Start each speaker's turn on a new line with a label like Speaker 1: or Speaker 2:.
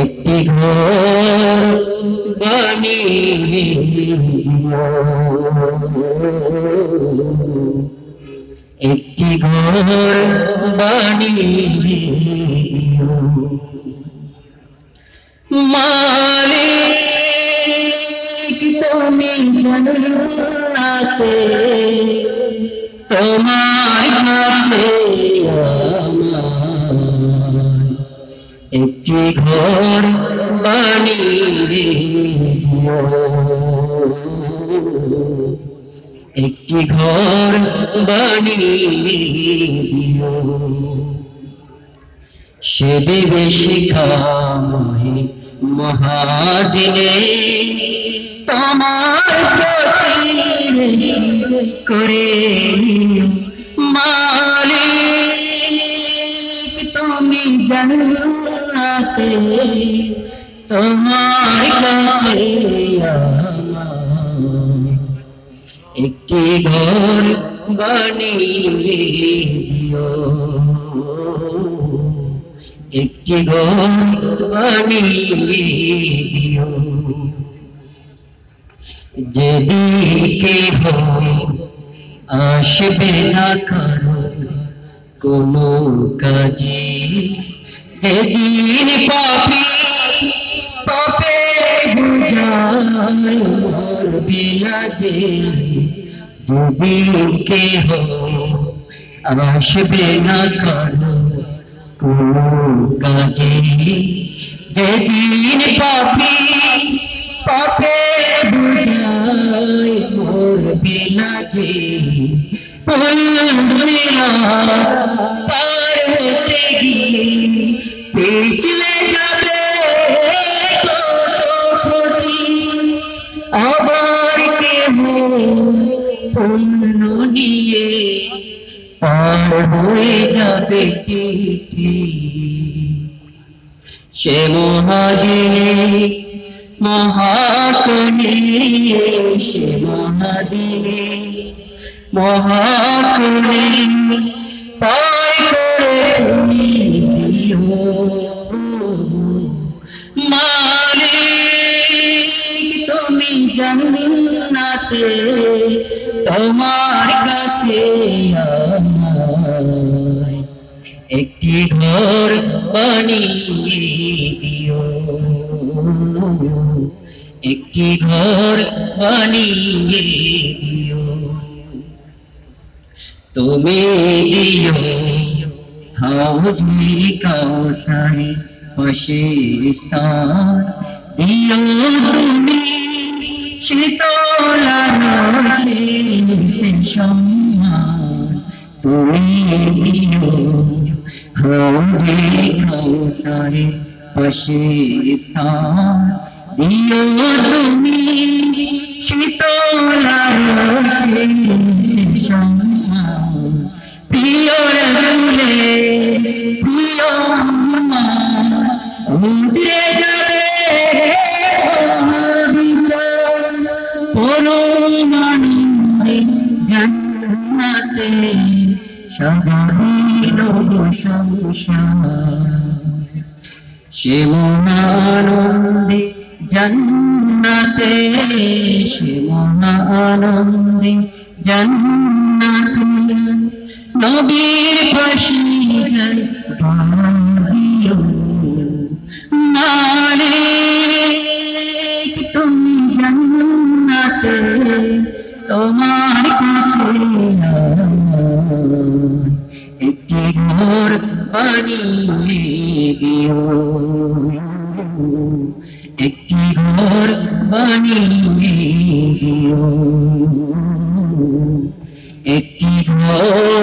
Speaker 1: একটি ঘর বানিয়ে দিও, একটি ঘর বানিয়ে দিও মালিক তুমি জান্নাতে তোমার কাছে আমার একটি ঘর বানিয়ে দিও, একটি ঘর বানিয়ে দিও সে বিভীষিকাময় মহাদিনে তোমার প্রতি করে মালিক তুমি জান্নাতে তোমার কাছে আমার একটি ঘর বানিয়ে দিও, একটি ঘর বানিয়ে দিও যেদিকে আসবে না কারো কোনো কাজে, যেদিন পাপী পাপে বুঝায় মরবি আজে, যেদিকে আসবে না কারো কোনো কাজে, যেদিন পাপী পাপে বুঝায় মরবি আজে, পার হতে গিয়ে পিছলে যাবে আবার কেহ পুণ্য নিয়ে পার হয়ে যাবে তিথি সে মহাদিনে মহাকনে, সে মহাদিনে মহাকনে পার করে তুমি দিও মালিক তুমি জান্নাতে তোমার কাছে আমায় একটি ঘর বানিয়ে দিও, একটি ঘর বানিয়ে দিও তুমি দিও হাউজে কাউসারে পাশে স্থান দিও তুমি শীতলা সম্মান তুমি দিও হাউজে কাউসারে পাশে স্থান দিও তুমি শীতলা সম্মান প্রিয় রসুলে প্রিয় উদ্রে যাবে পরমানন্দে জান্নাতে সাজাইল সংসার সে মহানন্দে জান্নাতে, সে মহানন্দে জান্নাতে নবীর পাশে যাই দিও মালিক তুমি জান্নাতে তোমার কাছে একটি ঘর বানিয়ে দিও, একটি ঘর বানিয়ে দিও, একটি ঘর